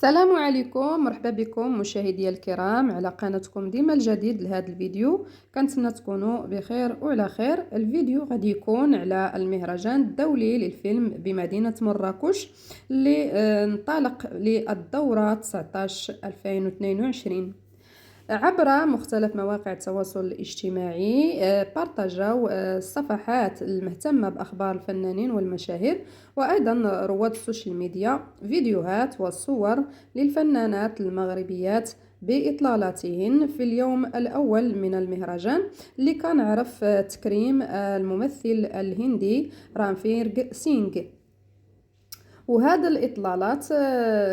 السلام عليكم، مرحبا بكم مشاهدي الكرام على قناتكم ديما الجديد لهذا الفيديو. كنتمنى تكونوا بخير وعلى خير. الفيديو غادي يكون على المهرجان الدولي للفيلم بمدينة مراكش اللي انطلق للدورة 19 2022. عبر مختلف مواقع التواصل الاجتماعي بارطاجوا الصفحات المهتمة بأخبار الفنانين والمشاهير، وأيضا رواد السوشيال ميديا فيديوهات وصور للفنانات المغربيات بإطلالاتهن في اليوم الأول من المهرجان اللي كان عرف تكريم الممثل الهندي رانفير سينغ. وهذا الإطلالات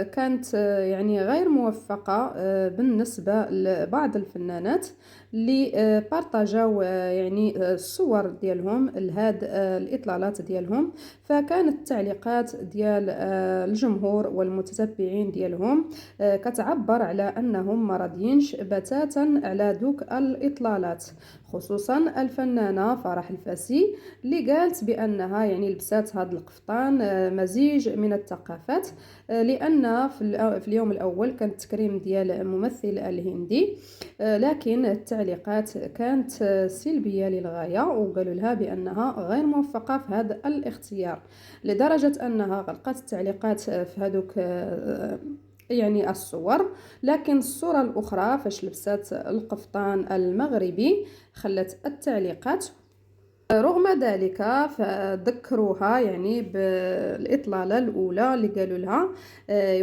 كانت يعني غير موفقة بالنسبة لبعض الفنانات اللي بارطاجاو يعني الصور ديالهم لهاد الإطلالات ديالهم. فكانت التعليقات ديال الجمهور والمتتبعين ديالهم كتعبر على أنهم ما راضيينش بتاتا على دوك الإطلالات، خصوصا الفنانة فرح الفاسي اللي قالت بأنها يعني لبسات هذا القفطان مزيج من الثقافات، لأن في اليوم الأول كان التكريم ديال الممثل الهندي، لكن التعليقات كانت سلبية للغاية وقالوا لها بأنها غير موفقة في هذا الاختيار، لدرجة أنها غلقت التعليقات في هذوك يعني الصور. لكن الصورة الأخرى فاش لبسات القفطان المغربي خلت التعليقات. رغم ذلك فذكروها يعني بالإطلالة الأولى اللي قالوا لها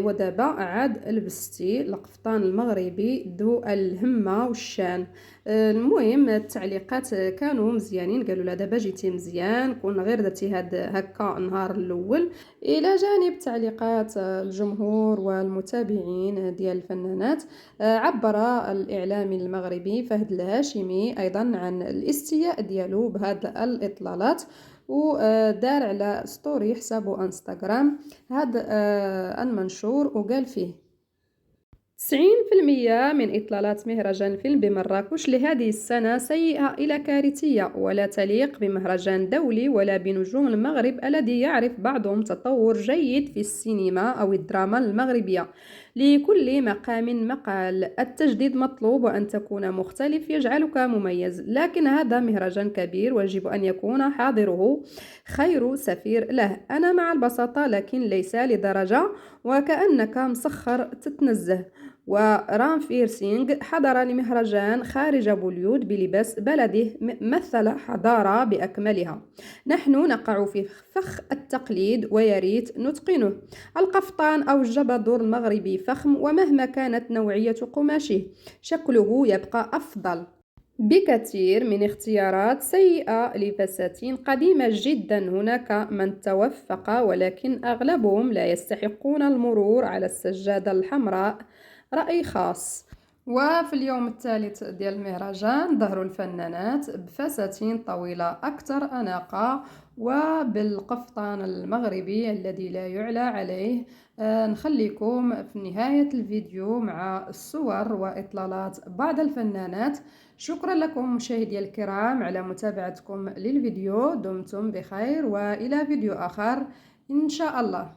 ودابا عاد لبستي القفطان المغربي ذو الهمة والشان. المهم التعليقات كانوا مزيانين، قالوا لها دابا جيتي مزيان، كون غير درتي هاد هكا النهار الأول. إلى جانب تعليقات الجمهور والمتابعين ديال الفنانات، عبر الإعلامي المغربي فهد الهاشمي أيضا عن الاستياء ديالو بهذا الإطلالات، ودار على ستوري حسابه انستغرام هذا المنشور وقال فيه: 90% من إطلالات مهرجان الفيلم بمراكش لهذه السنة سيئة إلى كارثية، ولا تليق بمهرجان دولي ولا بنجوم المغرب الذي يعرف بعضهم تطور جيد في السينما أو الدراما المغربية. لكل مقام مقال، التجديد مطلوب، وأن تكون مختلف يجعلك مميز، لكن هذا مهرجان كبير ويجب أن يكون حاضره خير سفير له. أنا مع البساطة لكن ليس لدرجة وكأنك مسخر تتنزه. ورانفير سينغ حضر لمهرجان خارج بوليود بلباس بلده، مثل حضارة بأكملها. نحن نقع في فخ التقليد ويريت نتقنه. القفطان أو الجبادور المغربي فخم، ومهما كانت نوعية قماشه شكله يبقى أفضل بكثير من اختيارات سيئة لفساتين قديمة جدا. هناك من توفق، ولكن أغلبهم لا يستحقون المرور على السجادة الحمراء. رأي خاص. وفي اليوم الثالث ديال المهرجان ظهروا الفنانات بفساتين طويلة أكثر أناقة وبالقفطان المغربي الذي لا يعلى عليه. نخليكم في نهاية الفيديو مع الصور وإطلالات بعض الفنانات. شكرا لكم مشاهدي الكرام على متابعتكم للفيديو، دمتم بخير وإلى فيديو آخر إن شاء الله.